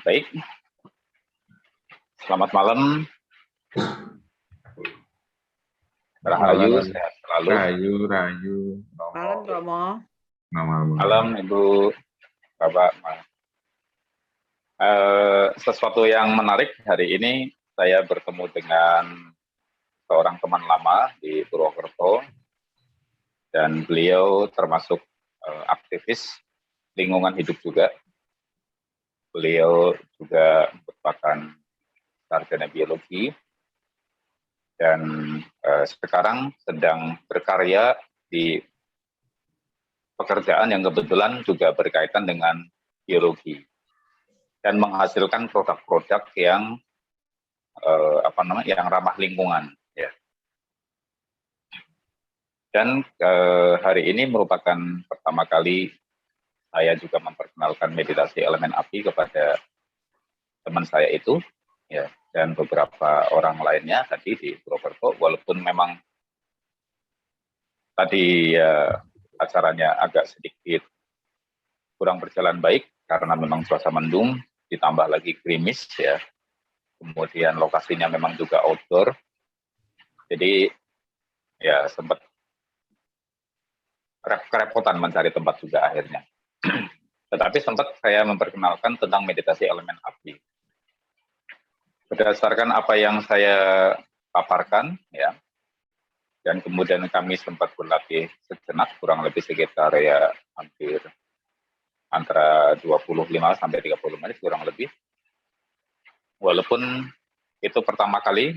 Baik, selamat malam. Rahayu, sehat selalu. Rahayu. Malam, Romo. Malam, Ibu, Bapak. Sesuatu yang menarik hari ini, saya bertemu dengan seorang teman lama di Purwokerto, dan beliau termasuk aktivis lingkungan hidup juga. Beliau juga merupakan sarjana biologi, dan sekarang sedang berkarya di pekerjaan yang kebetulan juga berkaitan dengan biologi dan menghasilkan produk-produk yang yang ramah lingkungan. Ya. Dan hari ini merupakan pertama kali saya juga memperkenalkan meditasi elemen api kepada teman saya itu, ya, dan beberapa orang lainnya tadi di Purwokerto, walaupun memang tadi acaranya agak sedikit kurang berjalan baik karena memang cuaca mendung, ditambah lagi gerimis ya. Kemudian lokasinya memang juga outdoor. Jadi ya sempat kerepotan mencari tempat juga akhirnya. Tetapi sempat saya memperkenalkan tentang meditasi elemen api. Berdasarkan apa yang saya paparkan ya, dan kemudian kami sempat berlatih sejenak, kurang lebih sekitar ya hampir antara 25 sampai 30 menit kurang lebih. Walaupun itu pertama kali,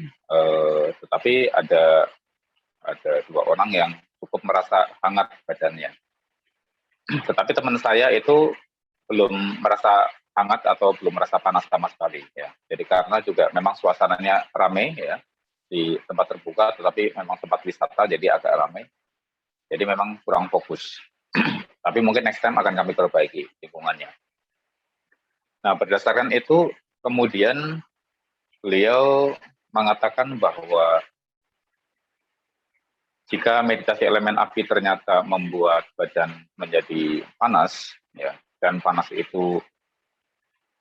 tetapi ada dua orang yang cukup merasa hangat badannya. Tetapi teman saya itu belum merasa hangat atau belum merasa panas sama sekali ya. Jadi karena juga memang suasananya ramai ya, di tempat terbuka, tetapi memang tempat wisata jadi agak ramai. Jadi memang kurang fokus. Tapi mungkin next time akan kami perbaiki lingkungannya. Nah, berdasarkan itu kemudian beliau mengatakan bahwa jika meditasi elemen api ternyata membuat badan menjadi panas, ya, dan panas itu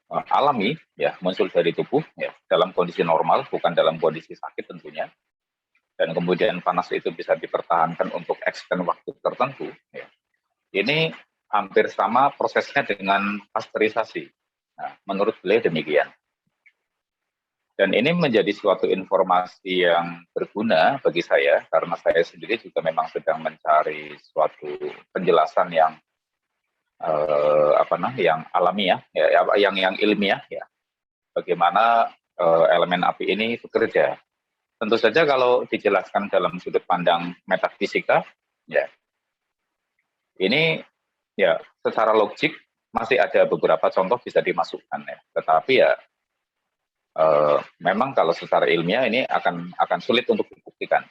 alami, ya, muncul dari tubuh, ya, dalam kondisi normal, bukan dalam kondisi sakit tentunya, dan kemudian panas itu bisa dipertahankan untuk extend waktu tertentu, ya. Ini hampir sama prosesnya dengan pasteurisasi. Nah, menurut beliau demikian. Dan ini menjadi suatu informasi yang berguna bagi saya, karena saya sendiri juga memang sedang mencari suatu penjelasan yang yang alamiah, ya, yang ilmiah, ya, bagaimana elemen api ini bekerja. Tentu saja kalau dijelaskan dalam sudut pandang metafisika, ya, ini ya secara logik masih ada beberapa contoh bisa dimasukkan, ya, tetapi ya memang kalau secara ilmiah ini akan sulit untuk dibuktikan.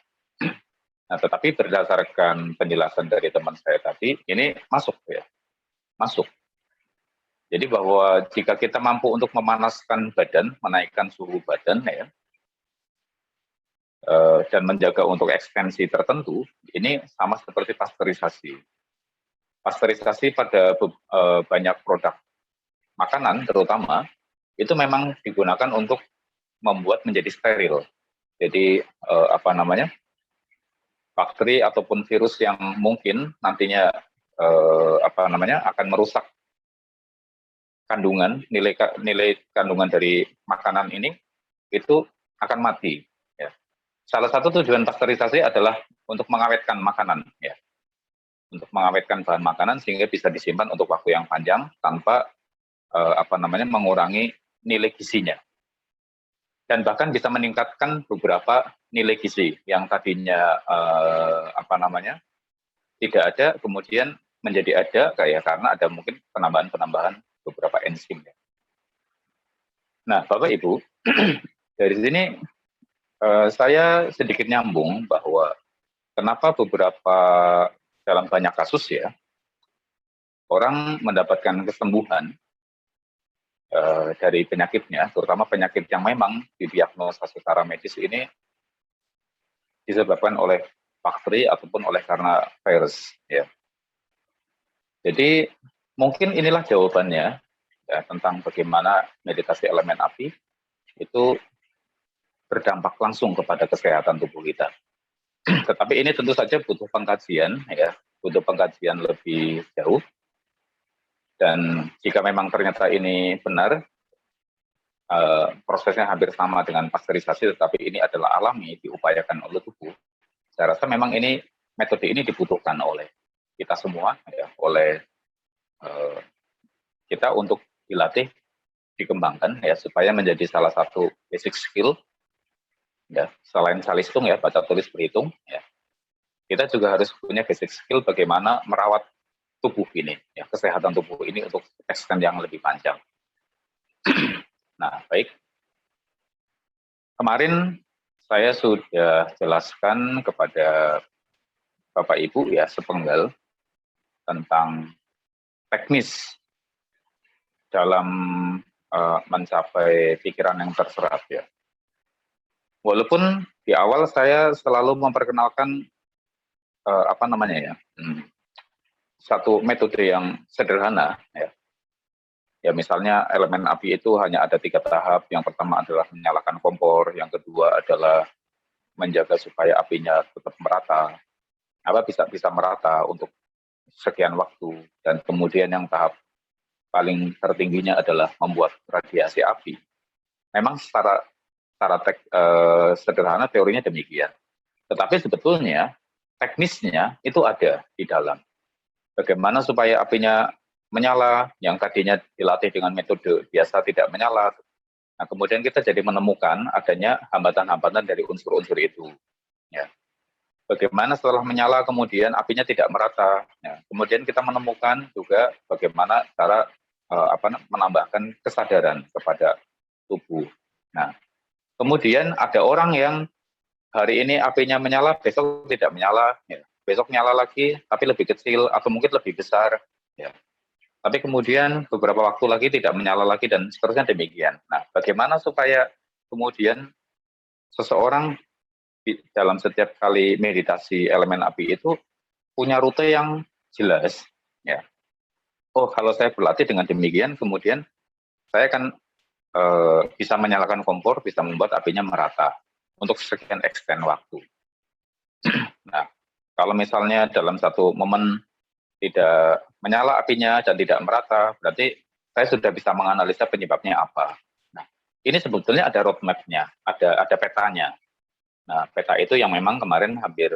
Nah, tetapi berdasarkan penjelasan dari teman saya tadi, ini masuk ya, masuk. Jadi bahwa jika kita mampu untuk memanaskan badan, menaikkan suhu badan ya, dan menjaga untuk ekstensi tertentu, ini sama seperti pasteurisasi. Pasteurisasi pada banyak produk makanan terutama itu memang digunakan untuk membuat menjadi steril. Jadi bakteri ataupun virus yang mungkin nantinya akan merusak kandungan, nilai kandungan dari makanan ini itu akan mati. Ya. Salah satu tujuan pasteurisasi adalah untuk mengawetkan makanan, ya, untuk mengawetkan bahan makanan sehingga bisa disimpan untuk waktu yang panjang tanpa mengurangi nilai gizinya. Dan bahkan bisa meningkatkan beberapa nilai gizi yang tadinya tidak ada, kemudian menjadi ada karena ada mungkin penambahan beberapa enzim. Nah, Bapak Ibu, dari sini saya sedikit nyambung bahwa kenapa dalam banyak kasus ya, orang mendapatkan kesembuhan dari penyakitnya, terutama penyakit yang memang didiagnosa secara medis ini disebabkan oleh bakteri ataupun oleh karena virus. Ya. Jadi mungkin inilah jawabannya ya, tentang bagaimana meditasi elemen api itu berdampak langsung kepada kesehatan tubuh kita. Tetapi ini tentu saja butuh pengkajian, ya, butuh pengkajian lebih jauh. Dan jika memang ternyata ini benar, prosesnya hampir sama dengan pasteurisasi, tetapi ini adalah alami, diupayakan oleh tubuh. Saya rasa memang ini metode ini dibutuhkan oleh kita semua, ya, oleh kita untuk dilatih, dikembangkan, ya, supaya menjadi salah satu basic skill, ya, selain salistung, ya, baca tulis berhitung, ya, kita juga harus punya basic skill bagaimana merawat tubuh ini, ya, kesehatan tubuh ini untuk extend yang lebih panjang. Nah, baik. Kemarin saya sudah jelaskan kepada Bapak Ibu, ya, sepenggal tentang teknis dalam mencapai pikiran yang terserap, ya. Walaupun di awal saya selalu memperkenalkan satu metode yang sederhana, ya. Ya, misalnya elemen api itu hanya ada 3 tahap. Yang pertama adalah menyalakan kompor, yang kedua adalah menjaga supaya apinya tetap merata, bisa merata untuk sekian waktu, dan kemudian yang tahap paling tertingginya adalah membuat radiasi api. Memang secara sederhana teorinya demikian, tetapi sebetulnya teknisnya itu ada di dalam. Bagaimana supaya apinya menyala, yang tadinya dilatih dengan metode biasa tidak menyala. Nah, kemudian kita jadi menemukan adanya hambatan-hambatan dari unsur-unsur itu. Ya. Bagaimana setelah menyala kemudian apinya tidak merata. Ya. Kemudian kita menemukan juga bagaimana cara menambahkan kesadaran kepada tubuh. Nah, kemudian ada orang yang hari ini apinya menyala, besok tidak menyala. Ya. Besok nyala lagi, tapi lebih kecil atau mungkin lebih besar. Ya. Tapi kemudian beberapa waktu lagi tidak menyala lagi dan seterusnya demikian. Nah, bagaimana supaya kemudian seseorang dalam setiap kali meditasi elemen api itu punya rute yang jelas, ya. Oh, kalau saya berlatih dengan demikian, kemudian saya akan bisa menyalakan kompor, bisa membuat apinya merata untuk sekian extend waktu. Nah, kalau misalnya dalam satu momen tidak menyala apinya dan tidak merata, berarti saya sudah bisa menganalisa penyebabnya apa. Nah, ini sebetulnya ada roadmap-nya, ada petanya. Nah, peta itu yang memang kemarin hampir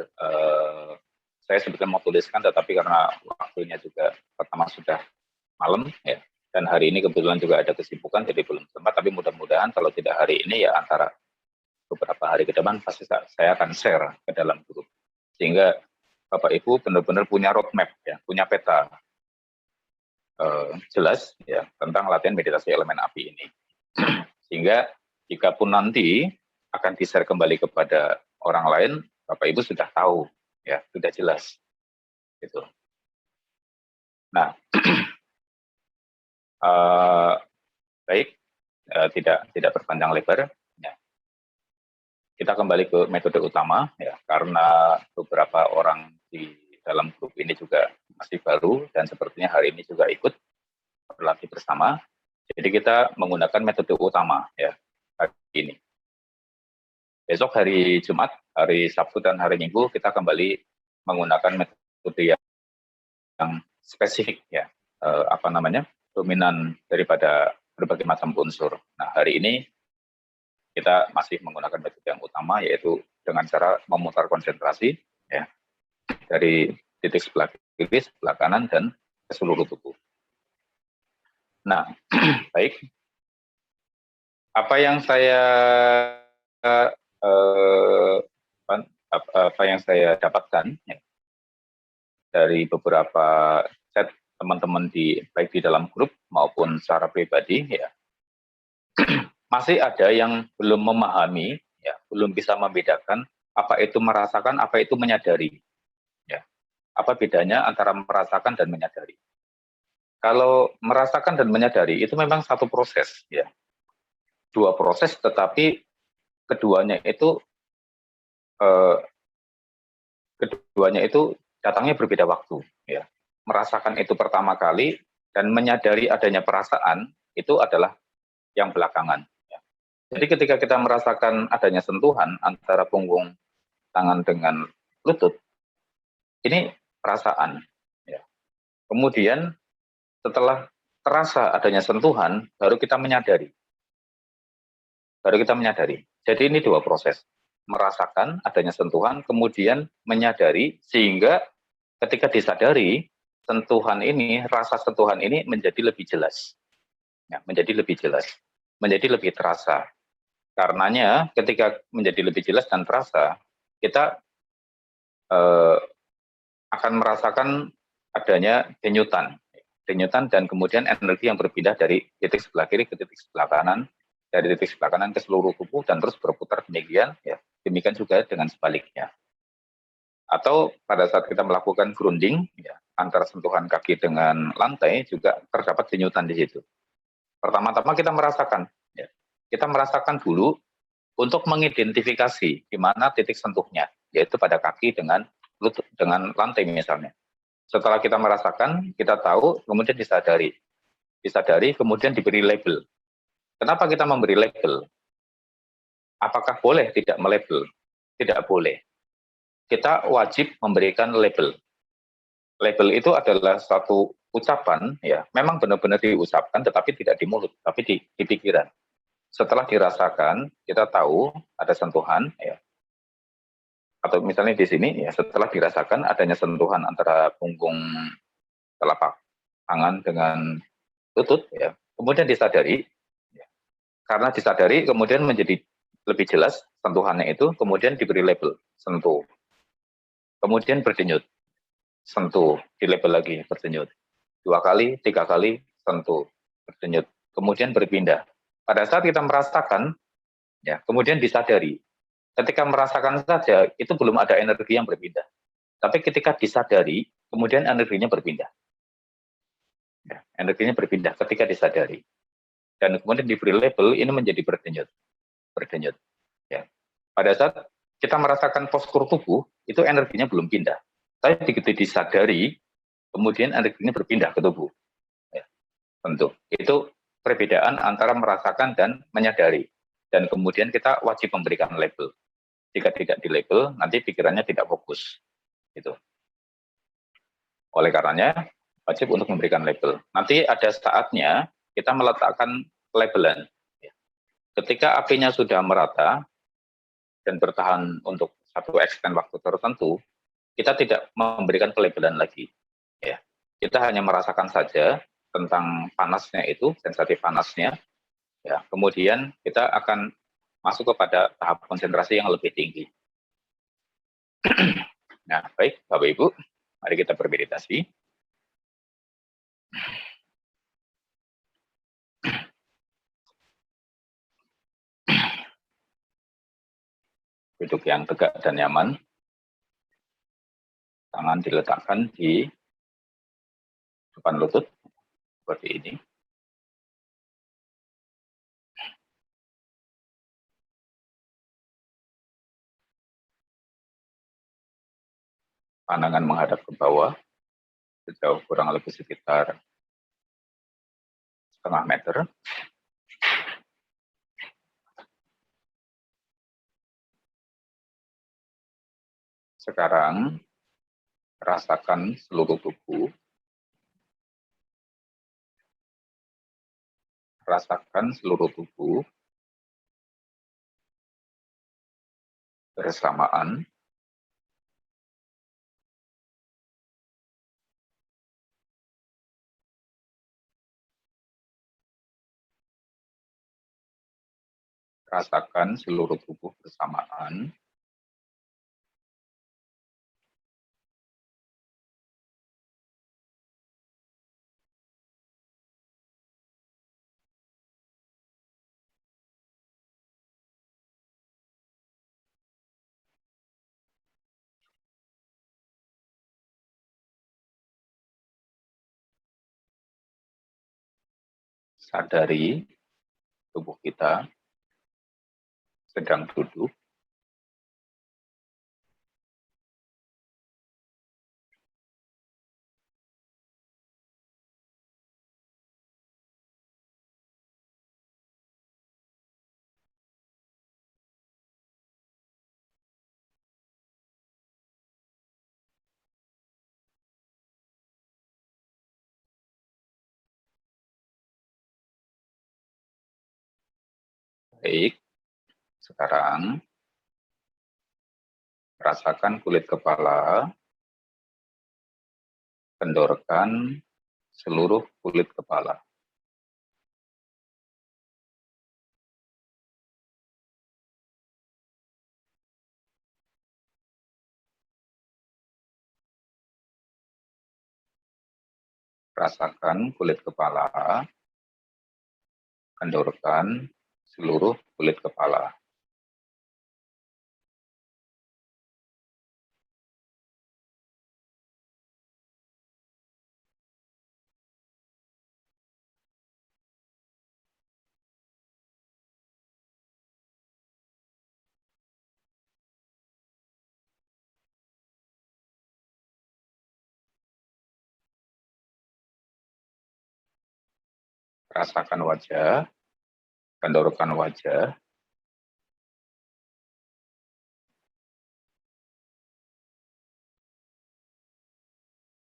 saya sebetulnya mau tuliskan, tetapi karena waktunya juga pertama sudah malam, ya, dan hari ini kebetulan juga ada kesibukan, jadi belum sempat, tapi mudah-mudahan kalau tidak hari ini, ya antara beberapa hari ke depan pasti saya akan share ke dalam grup. Sehingga Bapak Ibu benar-benar punya roadmap, ya, punya peta jelas, ya, tentang latihan meditasi elemen api ini. Sehingga jika pun nanti akan di-share kembali kepada orang lain, Bapak Ibu sudah tahu, ya, sudah jelas, gitu. Nah, baik, tidak berpanjang lebar. Ya. Kita kembali ke metode utama, ya, karena beberapa orang di dalam grup ini juga masih baru dan sepertinya hari ini juga ikut berlatih bersama. Jadi kita menggunakan metode utama, ya, hari ini. Besok hari Jumat, hari Sabtu dan hari Minggu kita kembali menggunakan metode yang spesifik, ya, dominan daripada berbagai macam unsur. Nah, hari ini kita masih menggunakan metode yang utama, yaitu dengan cara memutar konsentrasi, ya, dari titik sebelah kiri, sebelah kanan, dan ke seluruh tubuh. Nah, baik. Apa yang saya dapatkan, ya, dari beberapa chat teman-teman baik di dalam grup maupun secara pribadi, ya, masih ada yang belum memahami, ya, belum bisa membedakan apa itu merasakan, apa itu menyadari, ya. Apa bedanya antara merasakan dan menyadari? Kalau merasakan dan menyadari itu memang satu proses, ya, 2 proses, tetapi keduanya itu keduanya itu datangnya berbeda waktu, ya. Merasakan itu pertama kali dan menyadari adanya perasaan itu adalah yang belakangan. Ya. Jadi ketika kita merasakan adanya sentuhan antara punggung tangan dengan lutut, ini perasaan. Ya. Kemudian setelah terasa adanya sentuhan, baru kita menyadari. Baru kita menyadari. Jadi ini dua proses. Merasakan adanya sentuhan, kemudian menyadari, sehingga ketika disadari, sentuhan ini, rasa sentuhan ini menjadi lebih jelas. Ya, menjadi lebih jelas. Menjadi lebih terasa. Karenanya ketika menjadi lebih jelas dan terasa, kita akan merasakan adanya denyutan. Denyutan dan kemudian energi yang berpindah dari titik sebelah kiri ke titik sebelah kanan, dari titik sebelah kanan ke seluruh tubuh dan terus berputar demikian, ya. Demikian juga dengan sebaliknya. Atau pada saat kita melakukan grounding, ya, antara sentuhan kaki dengan lantai juga terdapat denyutan di situ. Pertama-tama kita merasakan, ya. Kita merasakan dulu untuk mengidentifikasi di mana titik sentuhnya, yaitu pada kaki dengan lutut, dengan lantai misalnya. Setelah kita merasakan, kita tahu, kemudian disadari. Disadari, kemudian diberi label. Kenapa kita memberi label? Apakah boleh tidak melabel? Tidak boleh. Kita wajib memberikan label. Label itu adalah satu ucapan, ya, memang benar-benar diucapkan, tetapi tidak di mulut, tapi di pikiran. Setelah dirasakan, kita tahu ada sentuhan, ya, atau misalnya di sini, ya, setelah dirasakan adanya sentuhan antara punggung telapak tangan dengan lutut, ya, kemudian disadari, ya, karena disadari kemudian menjadi lebih jelas sentuhannya itu, kemudian diberi label sentuh, kemudian berdenyut, sentuh, di label lagi berdenyut, 2 kali, 3 kali sentuh, berdenyut, kemudian berpindah. Pada saat kita merasakan, ya, kemudian disadari. Ketika merasakan saja itu belum ada energi yang berpindah, tapi ketika disadari kemudian energinya berpindah. Ya, energinya berpindah ketika disadari dan kemudian diberi label ini menjadi berdenyut, berdenyut. Ya. Pada saat kita merasakan postur tubuh itu energinya belum pindah, tapi begitu disadari kemudian energinya berpindah ke tubuh. Ya, tentu itu perbedaan antara merasakan dan menyadari, dan kemudian kita wajib memberikan label. Jika tidak di label, nanti pikirannya tidak fokus. Gitu. Oleh karenanya, wajib untuk memberikan label. Nanti ada saatnya kita meletakkan labelan. Ketika apinya sudah merata dan bertahan untuk satu extend waktu tertentu, kita tidak memberikan pelabelan lagi. Ya. Kita hanya merasakan saja tentang panasnya itu, sensatif panasnya. Ya. Kemudian kita akan masuk kepada tahap konsentrasi yang lebih tinggi. Nah, baik Bapak Ibu, mari kita bermeditasi. Duduk yang tegak dan nyaman. Tangan diletakkan di depan lutut, seperti ini. Pandangan menghadap ke bawah, sejauh kurang lebih sekitar setengah meter. Sekarang, rasakan seluruh tubuh. Rasakan seluruh tubuh bersamaan. Rasakan seluruh tubuh bersamaan. Sadari tubuh kita sedang duduk. Baik, sekarang rasakan kulit kepala, kendorkan seluruh kulit kepala. Rasakan kulit kepala, kendorkan seluruh kulit kepala. Rasakan wajah, kendorkan wajah,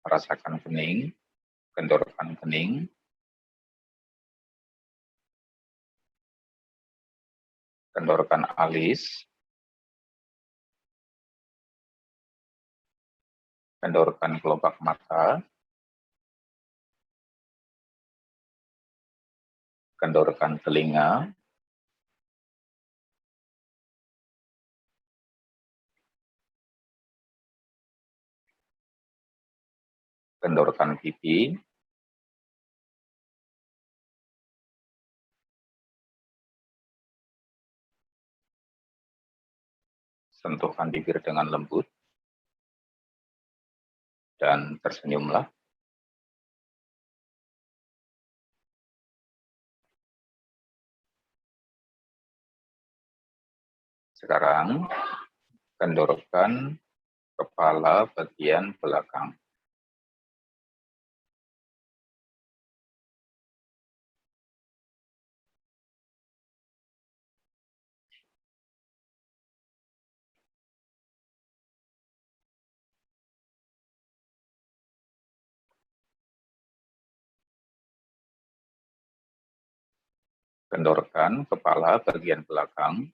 rasakan kening, kendorkan kening, kendorkan alis, kendorkan kelopak mata, kendorkan telinga, kendorkan pipi, sentuhkan bibir dengan lembut, dan tersenyumlah. Sekarang, kendorkan kepala bagian belakang. Kendorkan kepala bagian belakang.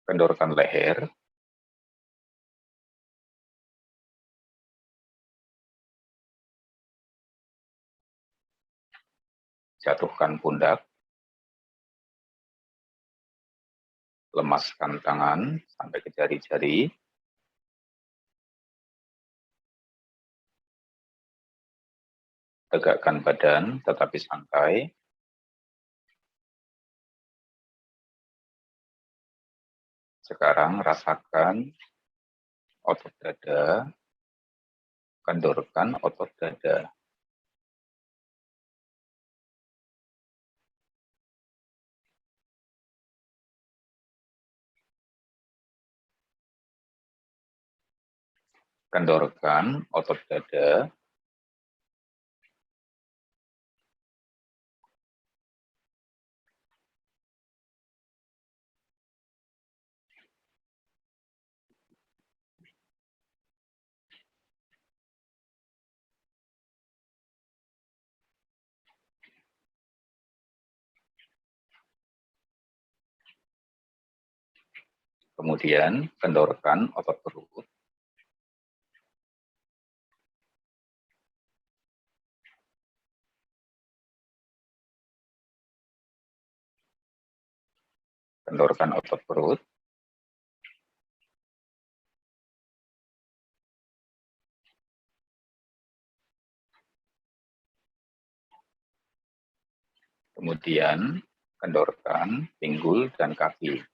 Kendorkan leher. Jatuhkan pundak. Lemaskan tangan sampai ke jari-jari. Tegakkan badan tetapi santai. Sekarang rasakan otot dada, kendorkan otot dada. Kendorkan otot dada. Kemudian kendorkan otot perut. Kendorkan otot perut. Kemudian kendorkan pinggul dan kaki.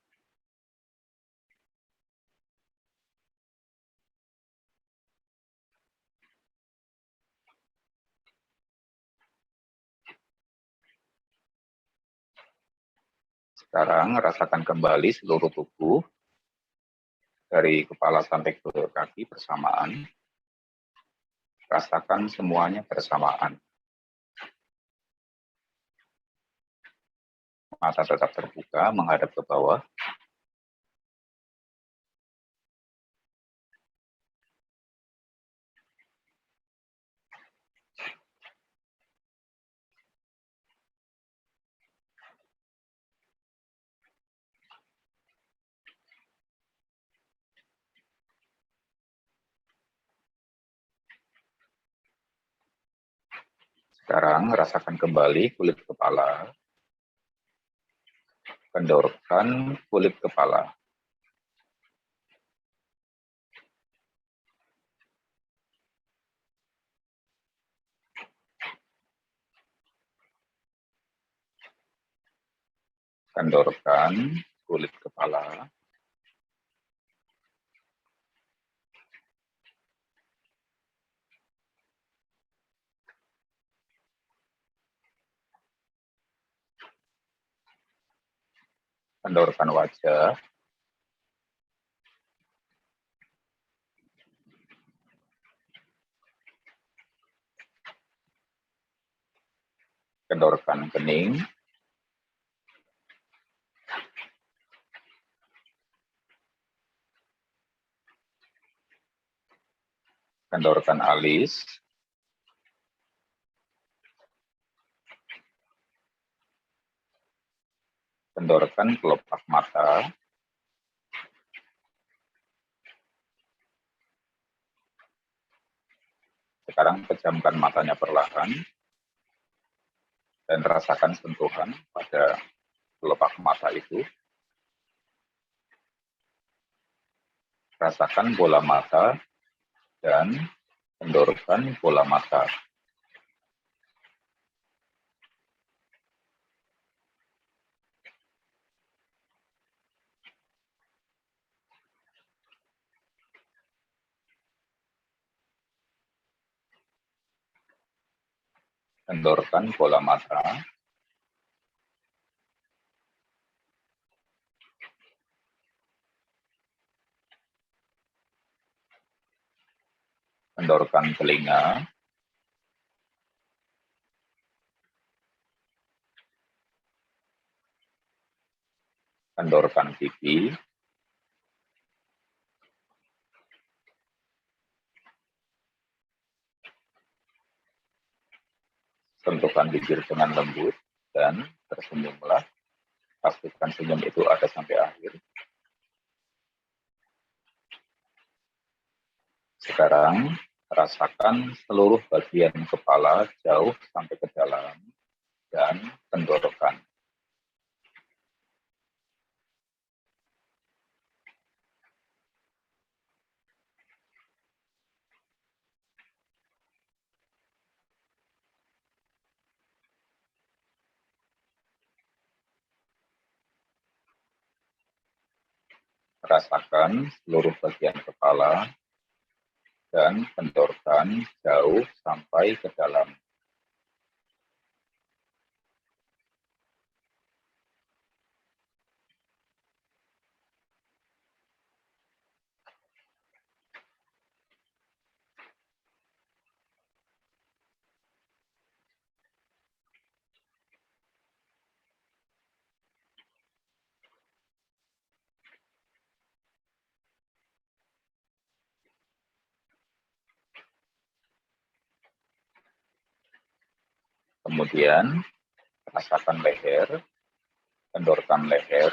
Sekarang rasakan kembali seluruh tubuh dari kepala sampai ke kaki bersamaan. Rasakan semuanya bersamaan. Mata tetap terbuka, menghadap ke bawah. Sekarang rasakan kembali kulit kepala. Kendorkan kulit kepala. Kendorkan kulit kepala. Kendorkan wajah. Kendorkan kening. Kendorkan alis. Kendorkan kelopak mata. Sekarang pejamkan matanya perlahan dan rasakan sentuhan pada kelopak mata itu. Rasakan bola mata dan kendorkan bola mata. Kendorkan bola mata. Kendorkan telinga. Kendorkan pipi. Sentuhkan bibir dengan lembut dan tersenyumlah. Pastikan senyum itu ada sampai akhir. Sekarang rasakan seluruh bagian kepala jauh sampai ke dalam dan kendorkan. Rasakan seluruh bagian kepala dan kendorkan jauh sampai ke dalam. Kemudian rasakan leher, kendorkan leher,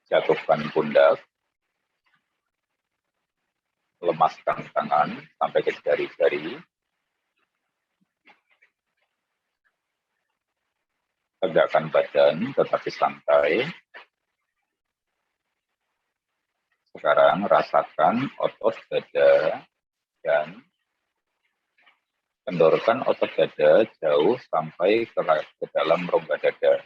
jatuhkan pundak, lemaskan tangan sampai ke jari-jari, tegakkan badan tetapi santai. Sekarang rasakan otot dada dan kendorkan otot dada jauh sampai ke dalam rongga dada.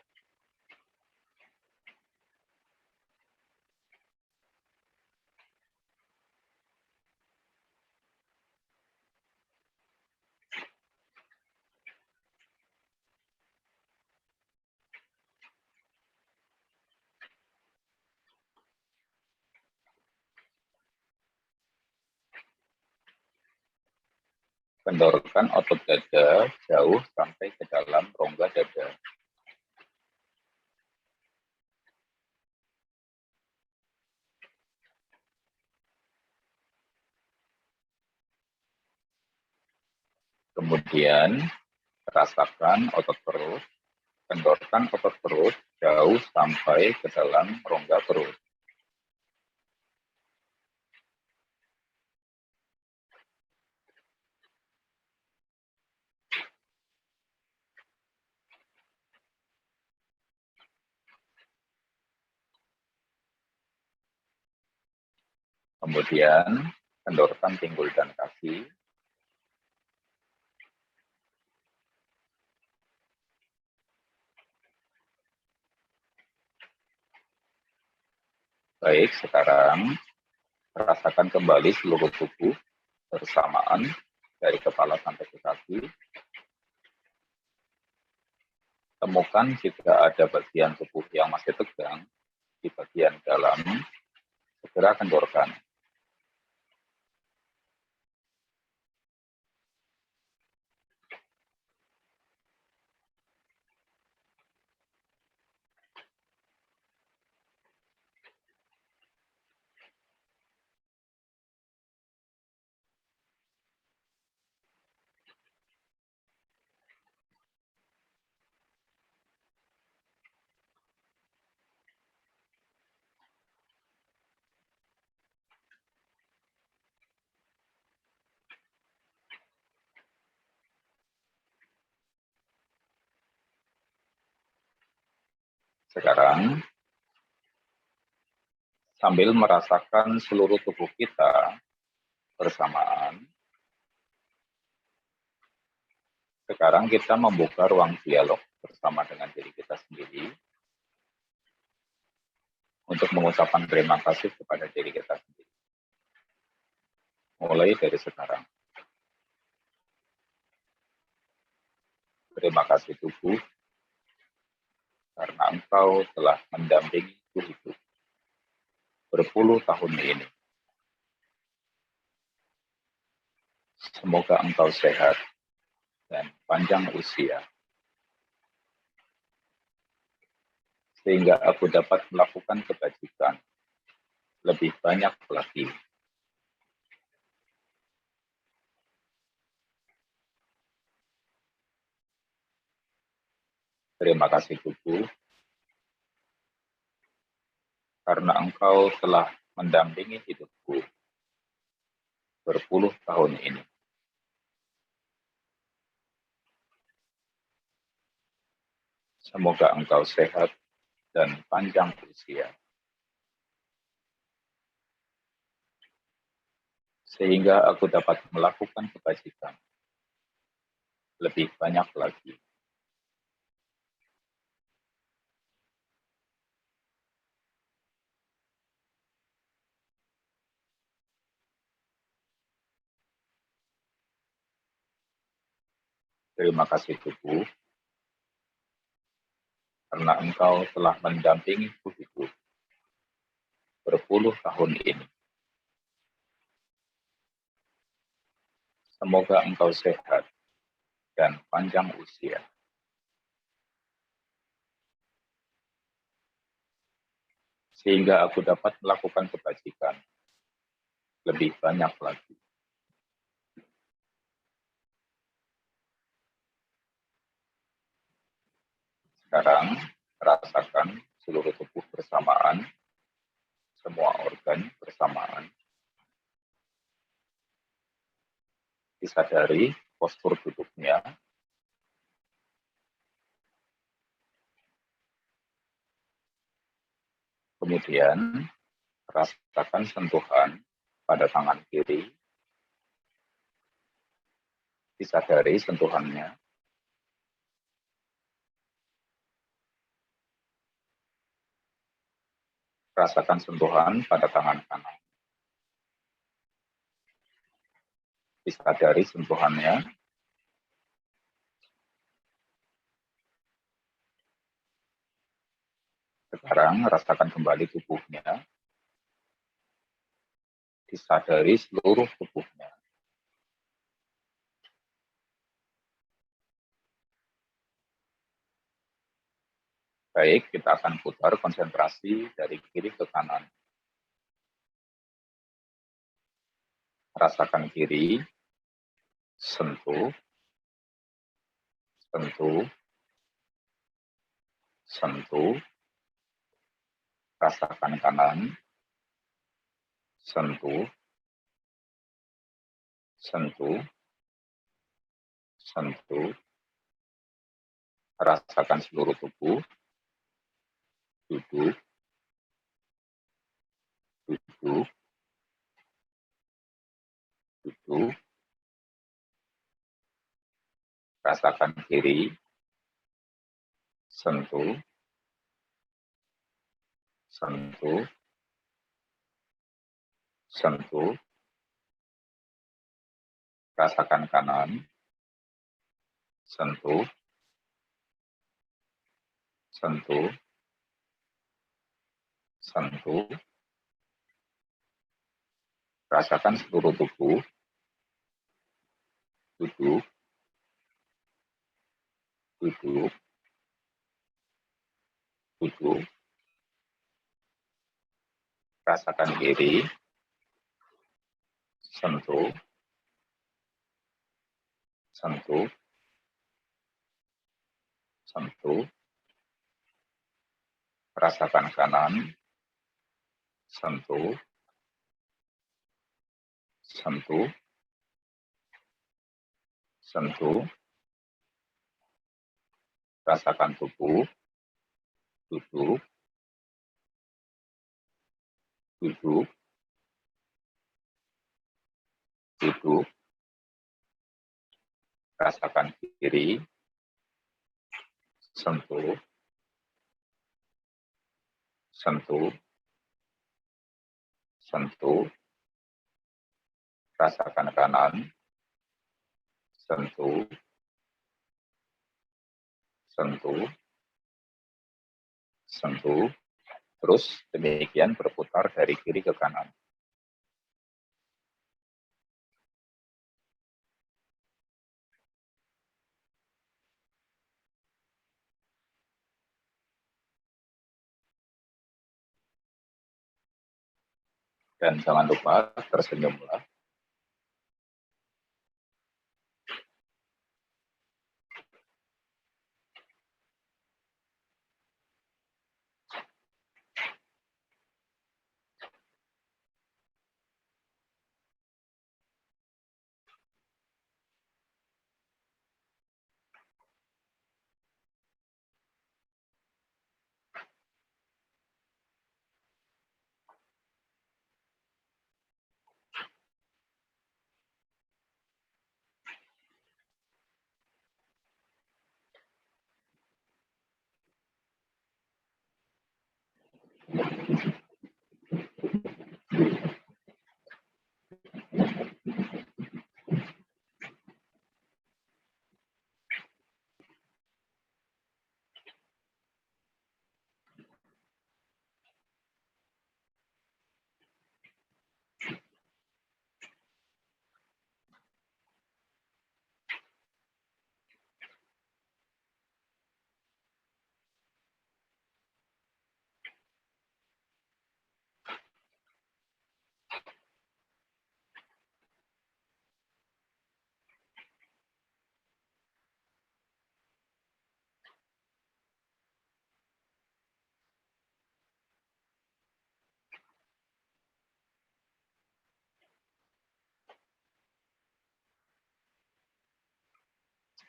Kendorkan otot dada jauh sampai ke dalam rongga dada. Kemudian rasakan otot perut, kendorkan otot perut jauh sampai ke dalam rongga perut. Kemudian kendorkan pinggul dan kaki. Baik, sekarang rasakan kembali seluruh tubuh bersamaan dari kepala sampai ke kaki. Temukan jika ada bagian tubuh yang masih tegang di bagian dalam, segera kendorkan. Sekarang, sambil merasakan seluruh tubuh kita bersamaan, sekarang kita membuka ruang dialog bersama dengan diri kita sendiri untuk mengucapkan terima kasih kepada diri kita sendiri. Mulai dari sekarang. Terima kasih tubuh, karena engkau telah mendampingiku hidup berpuluh tahun ini. Semoga engkau sehat dan panjang usia, sehingga aku dapat melakukan kebajikan lebih banyak lagi. Terima kasih tubuh, karena engkau telah mendampingi hidupku berpuluh tahun ini. Semoga engkau sehat dan panjang usia, sehingga aku dapat melakukan kebajikan lebih banyak lagi. Terima kasih tubuh, karena engkau telah mendampingiku hidup berpuluh tahun ini. Semoga engkau sehat dan panjang usia, sehingga aku dapat melakukan kebajikan lebih banyak lagi. Sekarang, rasakan seluruh tubuh bersamaan, semua organ bersamaan. Disadari postur duduknya. Kemudian, rasakan sentuhan pada tangan kiri. Disadari sentuhannya. Rasakan sentuhan pada tangan kanan. Disadari sentuhannya. Sekarang rasakan kembali tubuhnya. Disadari seluruh tubuhnya. Baik, kita akan putar konsentrasi dari kiri ke kanan. Rasakan kiri, sentuh, sentuh, sentuh, rasakan kanan, sentuh, sentuh, sentuh, rasakan seluruh tubuh, duduk, duduk, duduk, rasakan kiri, sentuh, sentuh, sentuh, rasakan kanan, sentuh, sentuh, sentuh, rasakan seluruh tubuh, duduk, duduk, duduk, rasakan kiri, sentuh, sentuh, sentuh, rasakan kanan, sentuh, sentuh, sentuh, rasakan tubuh, duduk, duduk, duduk, rasakan kiri, sentuh, sentuh, sentuh, rasakan kanan, sentuh, sentuh, sentuh, terus demikian berputar dari kiri ke kanan. Dan jangan lupa tersenyumlah.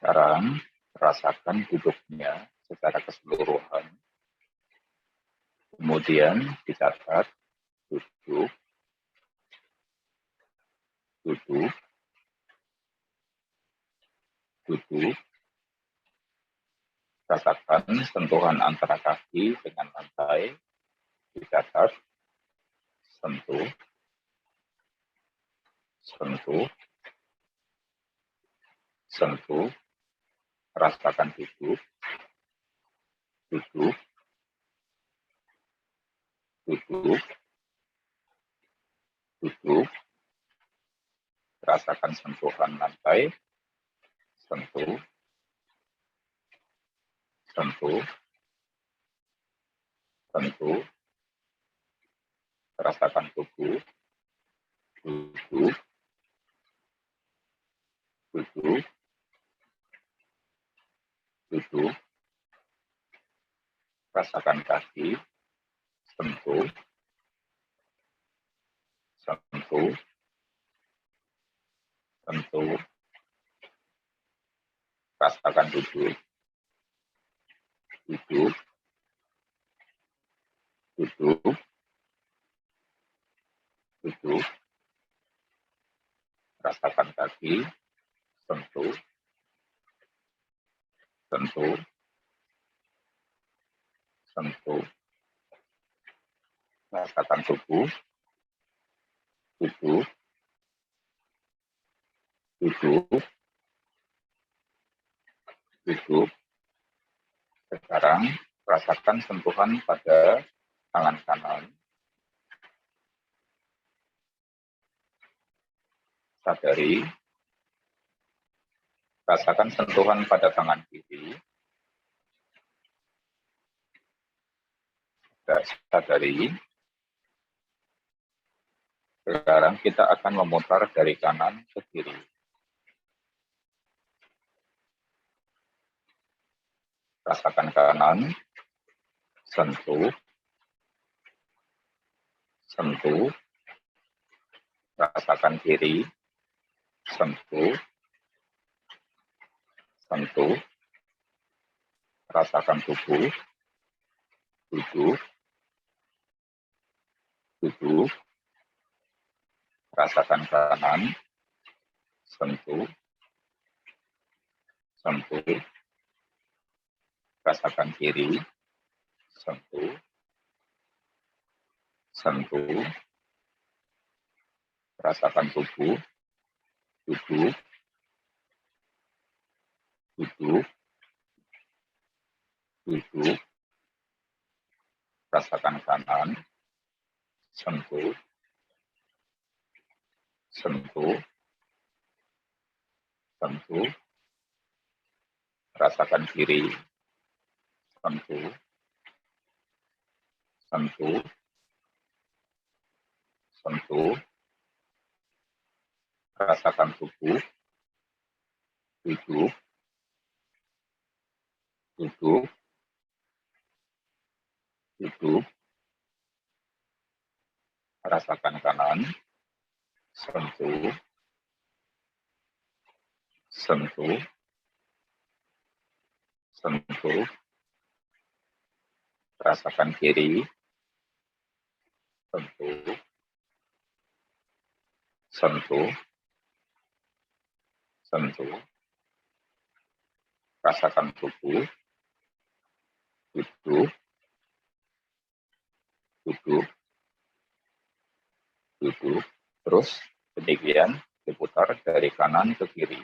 Sekarang rasakan duduknya secara keseluruhan. Kemudian dicatat duduk, duduk, duduk, rasakan sentuhan antara kaki dengan lantai, dicatat, sentuh, sentuh, sentuh, rasakan duduk, duduk, duduk, duduk, rasakan sentuhan lantai, sentuh, sentuh, sentuh, rasakan tubuh, duduk, duduk, duduk, rasakan kaki, sentuh, sentuh, sentuh, rasakan duduk, duduk, duduk, duduk, rasakan kaki, sentuh, sentuh, sentuh, rasakan tubuh, duduk, duduk, duduk. Sekarang rasakan sentuhan pada tangan kanan, sadari, rasakan sentuhan pada tangan kiri, sadari. Sekarang kita akan memutar dari kanan ke kiri. Rasakan kanan, sentuh, sentuh, rasakan kiri, sentuh, sentuh, rasakan tubuh, duduk, duduk, rasakan kanan, sentuh, sentuh, rasakan kiri, sentuh, sentuh, rasakan tubuh, duduk, duduk, duduk, rasakan kanan, sentuh, sentuh, sentuh, rasakan kiri, sentuh, sentuh, sentuh, rasakan tubuh, duduk, duduk, duduk, rasakan kanan, sentuh, sentuh, sentuh, rasakan kiri, sentuh, sentuh, sentuh, rasakan tubuh, duduk, duduk, duduk, terus demikian diputar dari kanan ke kiri.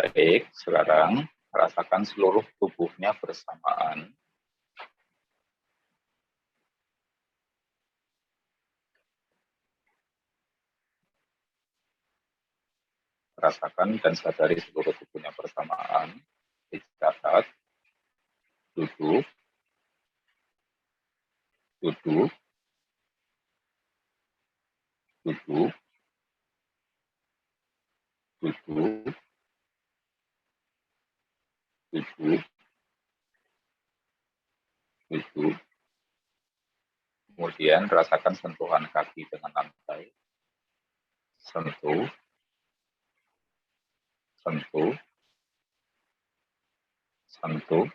Baik, sekarang rasakan seluruh tubuhnya bersamaan. Rasakan dan sadari seluruh tubuhnya bersamaan. Dicatat, duduk, duduk, duduk, duduk, duduk, duduk. Kemudian rasakan sentuhan kaki dengan lantai. Sentuh, sentuh, sentuh.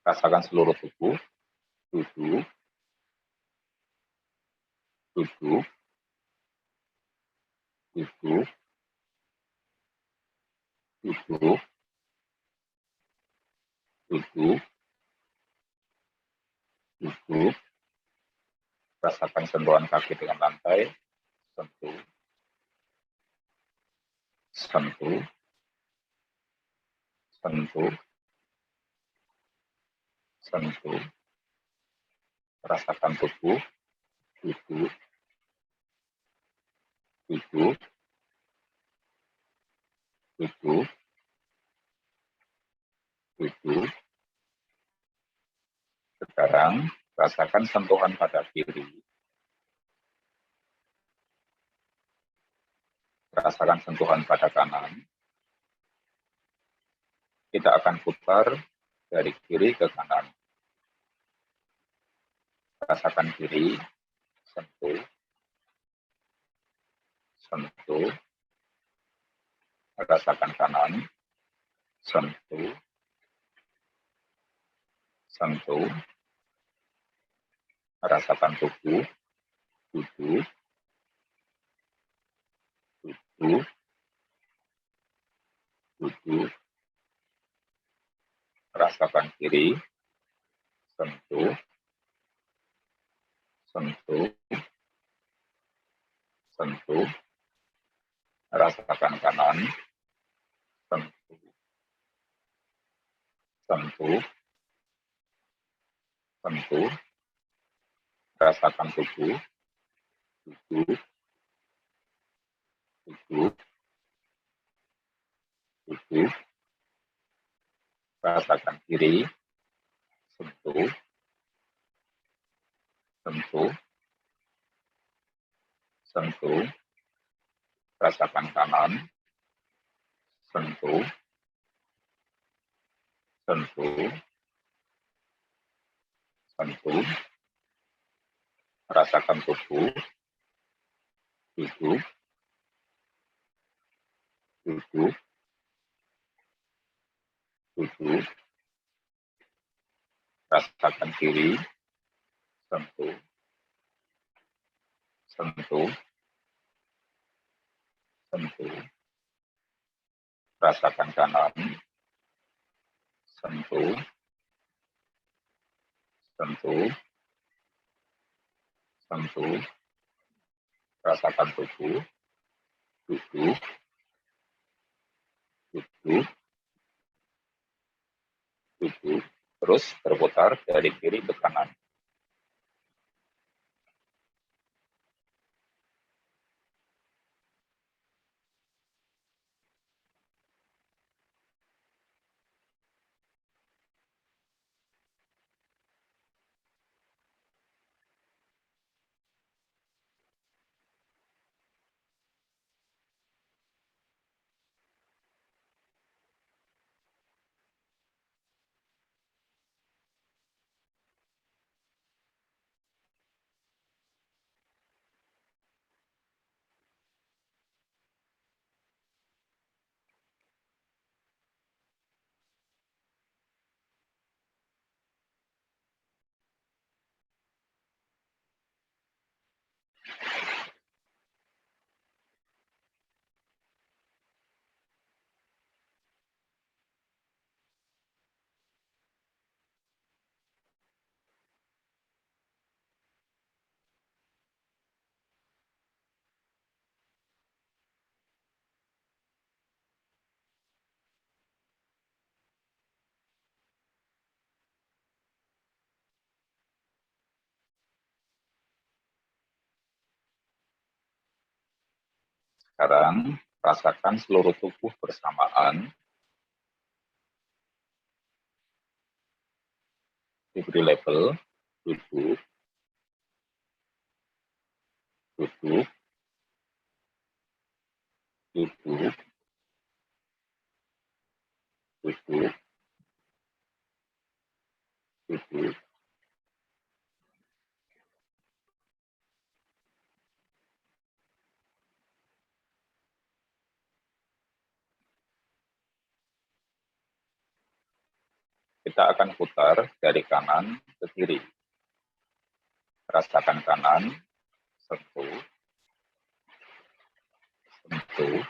Rasakan seluruh tubuh. Duduk, duduk, duduk, duduk, duduk, duduk. Rasakan sentuhan kaki dengan lantai. Sentuh, sentuh, sentuh, sentuh. Rasakan tubuh. Duduk, duduk, duduk, duduk. Sekarang rasakan sentuhan pada kiri. Rasakan sentuhan pada kanan. Kita akan putar dari kiri ke kanan. Rasakan kiri, sentuh, sentuh. Rasakan kanan, sentuh, sentuh. Rasakan tubuh, duduk, duduk, duduk. Rasakan kiri, sentuh, sentuh, sentuh. Rasakan kanan, sentuh, sentuh, sentuh. Rasakan tubuh, duduk, duduk, duduk. Rasakan kiri, sentuh, sentuh, sentuh. Rasakan kanan, sentuh, sentuh, sentuh. Rasakan tubuh, duduk, duduk, duduk. Rasakan kiri, sentuh, sentuh, sentuh. Rasakan kanan, sentuh, sentuh, sentuh. Rasakan tubuh, duduk, duduk, duduk. Terus berputar dari kiri ke kanan. Sekarang rasakan seluruh tubuh bersamaan. Diberi label, duduk, duduk, duduk, duduk, duduk. Kita akan putar dari kanan ke kiri. Rasakan kanan, sentuh, sentuh,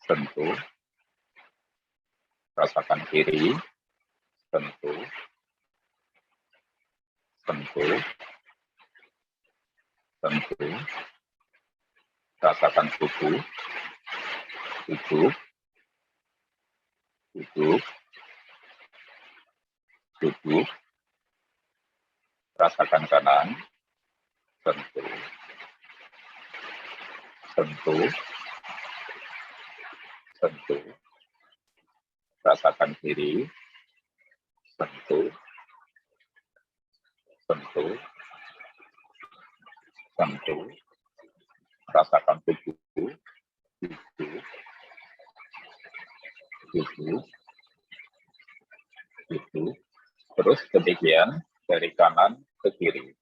sentuh. Rasakan kiri, sentuh, sentuh, sentuh. Rasakan tubuh, duduk, duduk, duduk. Rasakan kanan, sentuh, sentuh, sentuh. Rasakan kiri, sentuh, sentuh, sentuh. Rasakan tubuh, duduk, duduk, duduk. Terus demikian dari kanan ke kiri.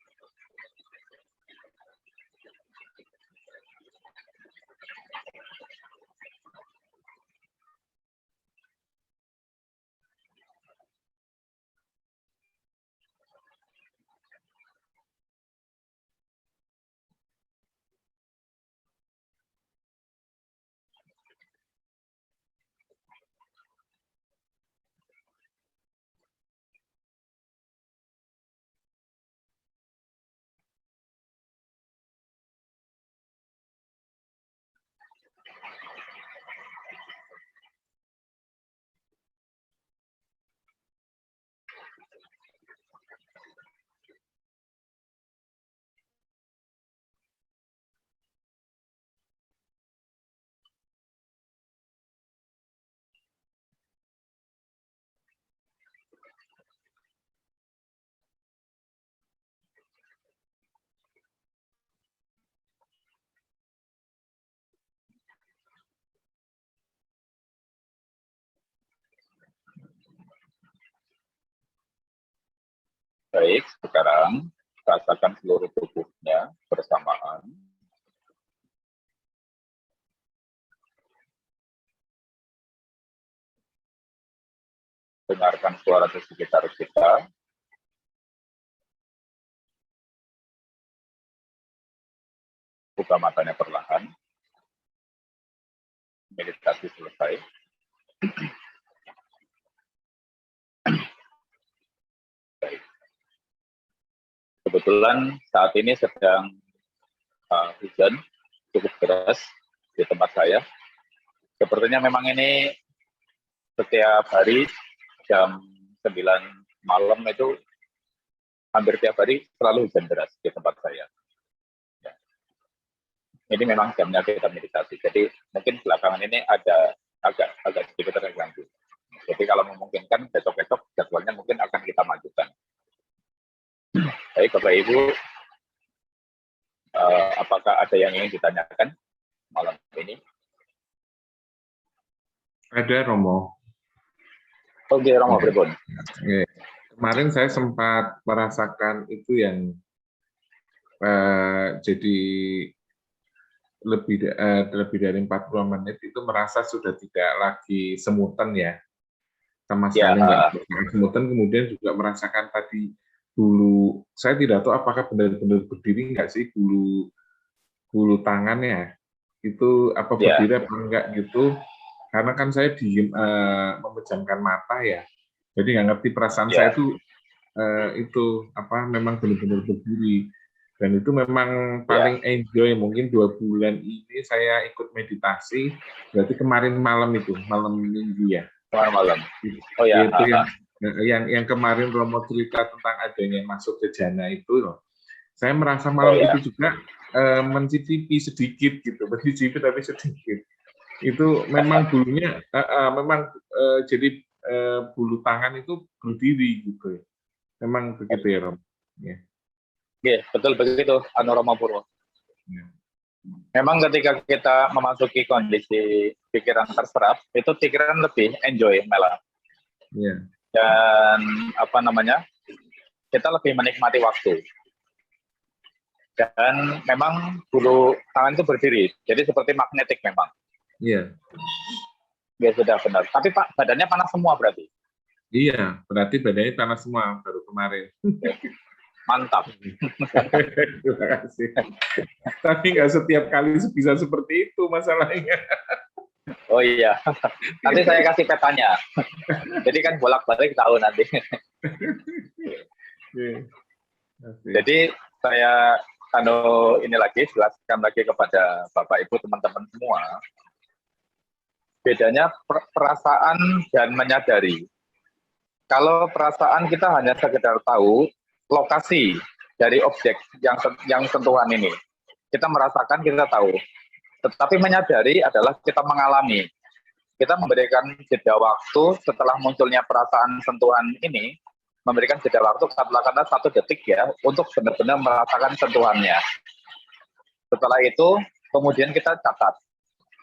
Baik, sekarang rasakan seluruh tubuhnya bersamaan. Dengarkan suara di sekitar kita. Buka matanya perlahan. Meditasi selesai. Baik. Kebetulan saat ini sedang hujan cukup deras di tempat saya. Sepertinya memang ini setiap hari jam 9 malam itu hampir tiap hari selalu hujan deras di tempat saya. Ya. Ini memang jamnya kita meditasi. Jadi mungkin belakangan ini ada agak sedikit terganggu. Jadi kalau memungkinkan besok-besok jadwalnya mungkin akan kita majukan. Baik Bapak Ibu, apakah ada yang ingin ditanyakan malam ini? Ada, Romo. Oke, Romo, pripun? Kemarin saya sempat merasakan itu yang jadi lebih dari 40 menit itu merasa sudah tidak lagi semutan ya, sama sekali nggak semutan. Kemudian juga merasakan tadi bulu, saya tidak tahu apakah benar-benar berdiri nggak sih bulu tangannya itu apa berdiri apa enggak gitu. Karena kan saya diem memejamkan mata ya, jadi nggak ngerti perasaan saya itu apa memang benar-benar berdiri, dan itu memang paling enjoy. Mungkin 2 bulan ini saya ikut meditasi, berarti kemarin malam itu malam minggu ya. Malam. Oh ya. Itu yang kemarin Romo cerita tentang adanya masuk ke jana itu loh. Saya merasa malam itu juga mencicipi sedikit gitu, mencicipi tapi sedikit. Itu memang bulunya, jadi bulu tangan itu berdiri gitu ya. Memang begitu ya, Rom? Ya. Iya, betul begitu, Anu Romo Purwo. Ya. Memang ketika kita memasuki kondisi pikiran terserap, itu pikiran lebih enjoy malah. Ya. Dan kita lebih menikmati waktu. Dan memang bulu tangan itu berdiri, jadi seperti magnetik memang. Iya. Ya sudah benar. Tapi Pak, badannya panas semua berarti? Iya, berarti badannya panas semua baru kemarin. Mantap. Terima kasih. Tapi nggak setiap kali bisa seperti itu masalahnya. Oh iya, nanti saya kasih petanya. Jadi kan bolak-balik tahu nanti. Jadi saya ini lagi jelaskan lagi kepada Bapak Ibu teman-teman semua. Bedanya perasaan dan menyadari. Kalau perasaan kita hanya sekedar tahu lokasi dari objek yang sentuhan ini. Kita merasakan, kita tahu. Tetapi menyadari adalah kita mengalami. Kita memberikan jeda waktu setelah munculnya perasaan sentuhan ini, memberikan jeda waktu katakanlah 1 detik ya, untuk benar-benar merasakan sentuhannya. Setelah itu, kemudian kita catat,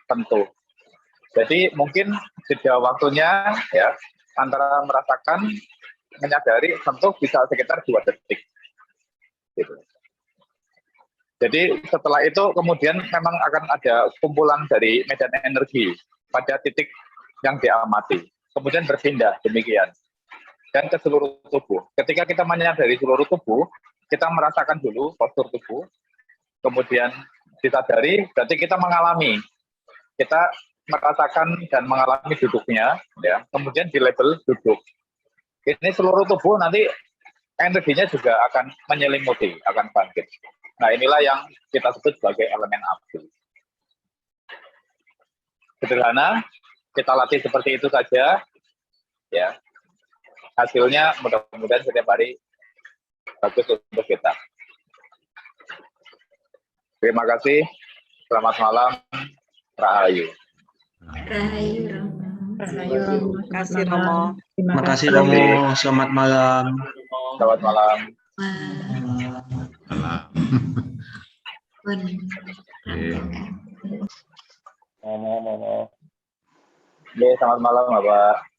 sentuh. Jadi mungkin jeda waktunya ya, antara merasakan, menyadari, sentuh bisa sekitar 2 detik. Gitu. Jadi setelah itu kemudian memang akan ada kumpulan dari medan energi pada titik yang diamati. Kemudian berpindah demikian. Dan ke seluruh tubuh. Ketika kita menyadari seluruh tubuh, kita merasakan dulu postur tubuh. Kemudian disadari, berarti kita mengalami. Kita merasakan dan mengalami duduknya. Ya. Kemudian di label duduk. Ini seluruh tubuh nanti energinya juga akan menyelimuti, akan bangkit. Nah, inilah yang kita sebut sebagai elemen api. Sederhana, kita latih seperti itu saja, ya. Hasilnya mudah-mudahan setiap hari bagus untuk kita. Terima kasih. Selamat malam. Rahayu. Rahayu. Terima kasih Romo. Terima kasih Romo. Selamat malam. Selamat malam. Selamat malam, Bapak.